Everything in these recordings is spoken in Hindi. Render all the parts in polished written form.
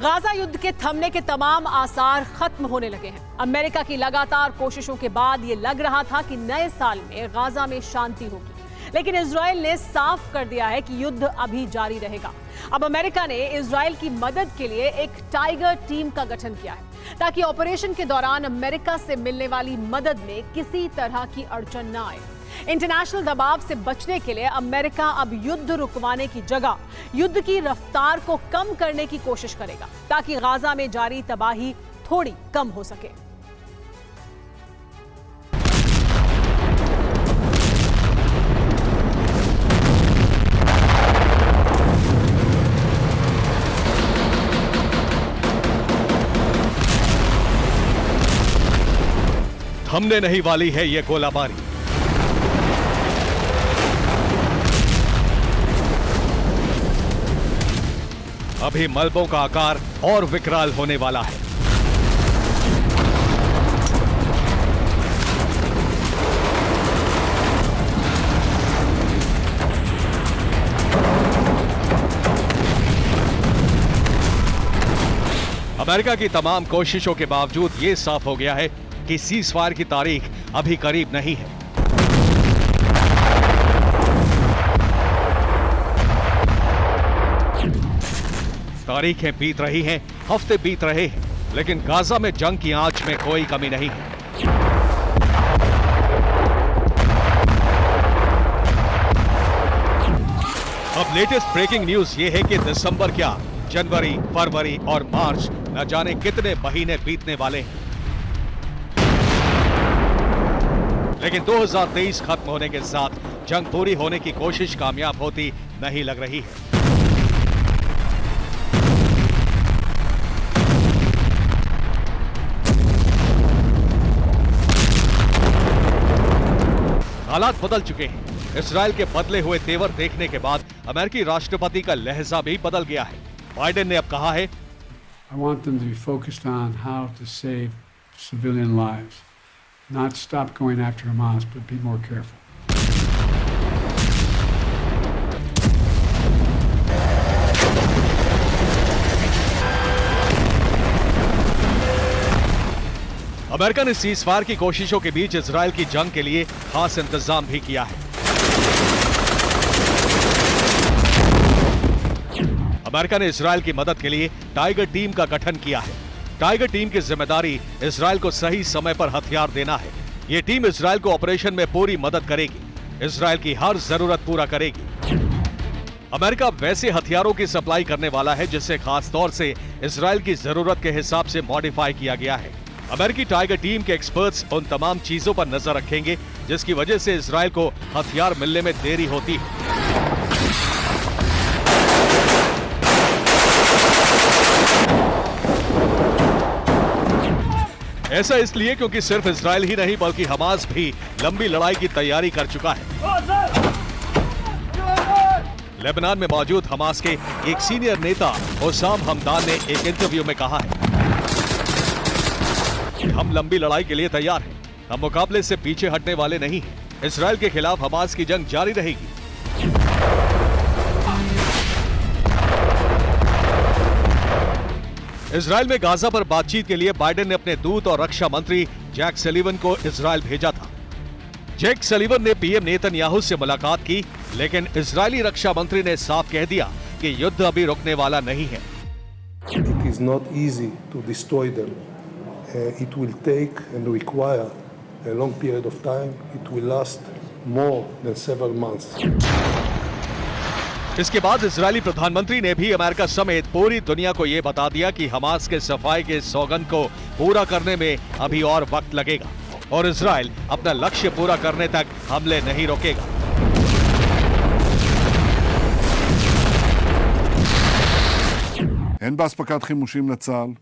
गाजा युद्ध के थमने के तमाम आसार खत्म होने लगे हैं। अमेरिका की लगातार कोशिशों के बाद ये लग रहा था कि नए साल में गाजा में शांति होगी, लेकिन इजराइल ने साफ कर दिया है कि युद्ध अभी जारी रहेगा। अब अमेरिका ने इजराइल की मदद के लिए एक टाइगर टीम का गठन किया है ताकि ऑपरेशन के दौरान अमेरिका से मिलने वाली मदद में किसी तरह की अड़चन न आए। इंटरनेशनल दबाव से बचने के लिए अमेरिका अब युद्ध रुकवाने की जगह युद्ध की रफ्तार को कम करने की कोशिश करेगा ताकि गाजा में जारी तबाही थोड़ी कम हो सके। थमने नहीं वाली है ये गोलाबारी। अभी मलबों का आकार और विकराल होने वाला है। अमेरिका की तमाम कोशिशों के बावजूद यह साफ हो गया है कि सीज़फायर की तारीख अभी करीब नहीं है। तारीखें बीत रही हैं, हफ्ते बीत रहे हैं, लेकिन गाजा में जंग की आंच में कोई कमी नहीं है। अब लेटेस्ट ब्रेकिंग न्यूज यह है कि दिसंबर क्या, जनवरी, फरवरी और मार्च न जाने कितने महीने बीतने वाले हैं, लेकिन 2023 खत्म होने के साथ जंग पूरी होने की कोशिश कामयाब होती नहीं लग रही है। हालात बदल चुके हैं। इस्राएल के बदले हुए तेवर देखने के बाद अमेरिकी राष्ट्रपति का लहजा भी बदल गया है। बाइडेन ने अब कहा है, I want them to be focused on how to save civilian lives, not stop going after Hamas, but be more careful. America ने सीज़फायर की कोशिशों के बीच इजरायल की जंग के लिए खास इंतजाम भी किया है। अमेरिका ने इजरायल की मदद के लिए टाइगर टीम का गठन किया है। टाइगर टीम की जिम्मेदारी इजरायल को सही समय पर हथियार देना है। यह टीम इजरायल को ऑपरेशन में पूरी मदद करेगी, इजरायल की हर जरूरत पूरा करेगी। अमेरिका वैसे हथियारों की सप्लाई करने वाला है जिसे खास तौर से इजरायल की जरूरत के हिसाब से मॉडिफाई किया गया है। अमेरिकी टाइगर टीम के एक्सपर्ट्स उन तमाम चीजों पर नजर रखेंगे जिसकी वजह से इजरायल को हथियार मिलने में देरी होती है। ऐसा इसलिए क्योंकि सिर्फ इजरायल ही नहीं बल्कि हमास भी लंबी लड़ाई की तैयारी कर चुका है। लेबनान में मौजूद हमास के एक सीनियर नेता ओसाम हमदान ने एक इंटरव्यू में कहा है, हम लंबी लड़ाई के लिए तैयार हैं, हम मुकाबले से पीछे हटने वाले नहीं हैं। इजरायल के खिलाफ हमास की जंग जारी रहेगी। इजरायल में गाजा पर बातचीत के लिए बाइडेन ने अपने दूत और रक्षा मंत्री जैक सलीवन को इजरायल भेजा था। जैक सलीवन ने पीएम नेतन्याहू से मुलाकात की, लेकिन इजरायली रक्षा मंत्री ने साफ कह दिया कि युद्ध अभी रुकने वाला नहीं है। It is not easy to destroy them. It will take and require a long period of time. It will last more than several months. इसके बाद इजरायली प्रधानमंत्री ने भी अमेरिका समेत पूरी दुनिया को यह बता दिया कि हमास के सफाई के सौगंध को पूरा करने में अभी और वक्त लगेगा और इजरायल अपना लक्ष्य पूरा करने तक हमले नहीं रोकेगा। הן באספקת חימושים לצה"ל,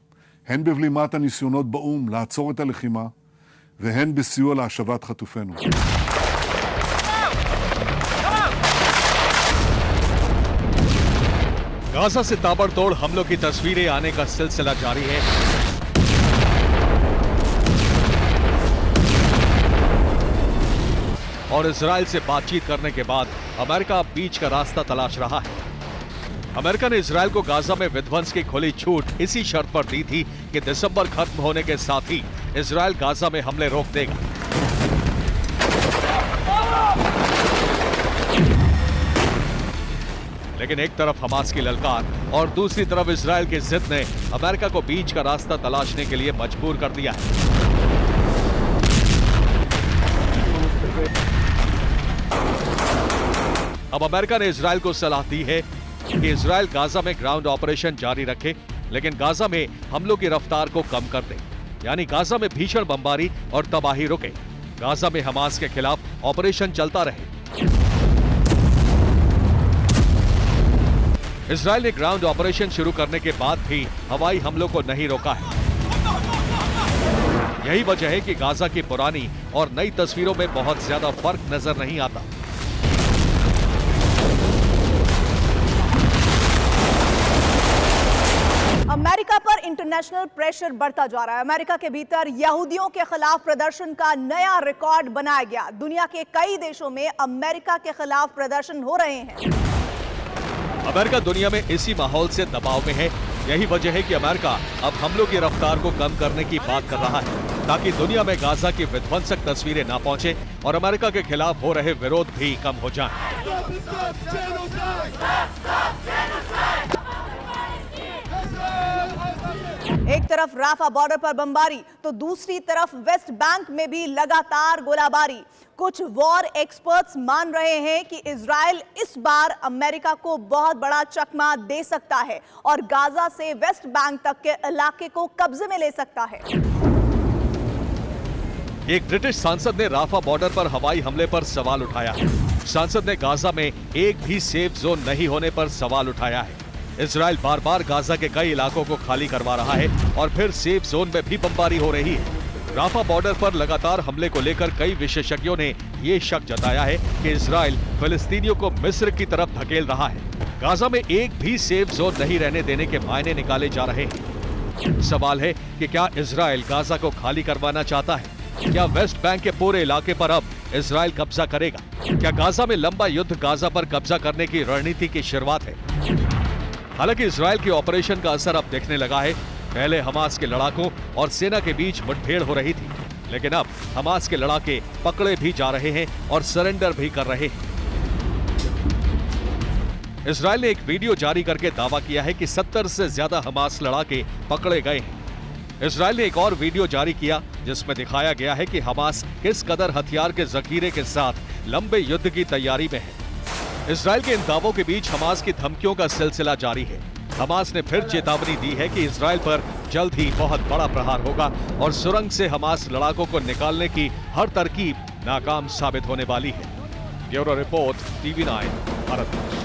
הן בבלימת הניסיונות באום לעצור את הלחימה, והן בסיוע להשבת חטופינו. गाजा से ताबड़तोड़ हमलों की तस्वीरें आने का सिलसिला जारी है। और इजरायल से बातचीत करने के बाद अमेरिका बीच का रास्ता तलाश रहा है। अमेरिका ने इजरायल को गाजा में विध्वंस की खुली छूट इसी शर्त पर दी थी कि दिसंबर खत्म होने के साथ ही इजरायल गाजा में हमले रोक देगा। लेकिन एक तरफ हमास की ललकार और दूसरी तरफ इजरायल की जिद ने अमेरिका को बीच का रास्ता तलाशने के लिए मजबूर कर दिया है। अब अमेरिका ने इजरायल को सलाह दी है कि इजरायल गाजा में ग्राउंड ऑपरेशन जारी रखे, लेकिन गाजा में हमलों की रफ्तार को कम कर दे, यानी गाजा में भीषण बमबारी और तबाही रुके। गाजा में हमास के खिलाफ ऑपरेशन चलता रहे। इजरायल ने ग्राउंड ऑपरेशन शुरू करने के बाद भी हवाई हमलों को नहीं रोका है। यही वजह है कि गाजा की पुरानी और नई तस्वीरों में बहुत ज्यादा फर्क नजर नहीं आता। अमेरिका पर इंटरनेशनल प्रेशर बढ़ता जा रहा है। अमेरिका के भीतर यहूदियों के खिलाफ प्रदर्शन का नया रिकॉर्ड बनाया गया। दुनिया के कई देशों में अमेरिका के खिलाफ प्रदर्शन हो रहे हैं। अमेरिका दुनिया में इसी माहौल से दबाव में है। यही वजह है कि अमेरिका अब हमलों की रफ्तार को कम करने की बात कर रहा है, ताकि दुनिया में गाजा की विध्वंसक तस्वीरें ना पहुंचे और अमेरिका के खिलाफ हो रहे विरोध भी कम हो जाएं। एक तरफ राफा बॉर्डर पर बमबारी तो दूसरी तरफ वेस्ट बैंक में भी लगातार गोलाबारी। कुछ वॉर एक्सपर्ट्स मान रहे हैं कि इजराइल इस बार अमेरिका को बहुत बड़ा चकमा दे सकता है और गाजा से वेस्ट बैंक तक के इलाके को कब्जे में ले सकता है। एक ब्रिटिश सांसद ने राफा बॉर्डर पर हवाई हमले पर सवाल उठाया है। सांसद ने गाजा में एक भी सेफ जोन नहीं होने पर सवाल उठाया है। इजराइल बार बार गाजा के कई इलाकों को खाली करवा रहा है और फिर सेफ जोन में भी बमबारी हो रही है। राफा बॉर्डर पर लगातार हमले को लेकर कई विशेषज्ञों ने ये शक जताया है कि इजराइल फिलिस्तीनियों को मिस्र की तरफ धकेल रहा है। गाजा में एक भी सेफ जोन नहीं रहने देने के मायने निकाले जा रहे हैं। सवाल है कि क्या इजराइल गाजा को खाली करवाना चाहता है? क्या वेस्ट बैंक के पूरे इलाके पर अब इजराइल कब्जा करेगा? क्या गाजा में लंबा युद्ध गाजा पर कब्जा करने की रणनीति की शुरुआत है? हालांकि इजराइल के ऑपरेशन का असर अब दिखने लगा है। पहले हमास के लड़ाकों और सेना के बीच मुठभेड़ हो रही थी, लेकिन अब हमास के लड़ाके पकड़े भी जा रहे हैं और सरेंडर भी कर रहे हैं। इजराइल ने एक वीडियो जारी करके दावा किया है कि 70 से ज्यादा हमास लड़ाके पकड़े गए हैं। इजराइल ने एक और वीडियो जारी किया जिसमें दिखाया गया है कि हमास किस कदर हथियार के जखीरे के साथ लंबे युद्ध की तैयारी में है। इजराइल के इन दावों के बीच हमास की धमकियों का सिलसिला जारी है। हमास ने फिर चेतावनी दी है कि इजराइल पर जल्द ही बहुत बड़ा प्रहार होगा और सुरंग से हमास लड़ाकों को निकालने की हर तरकीब नाकाम साबित होने वाली है। Bureau report, TV9 Bharat.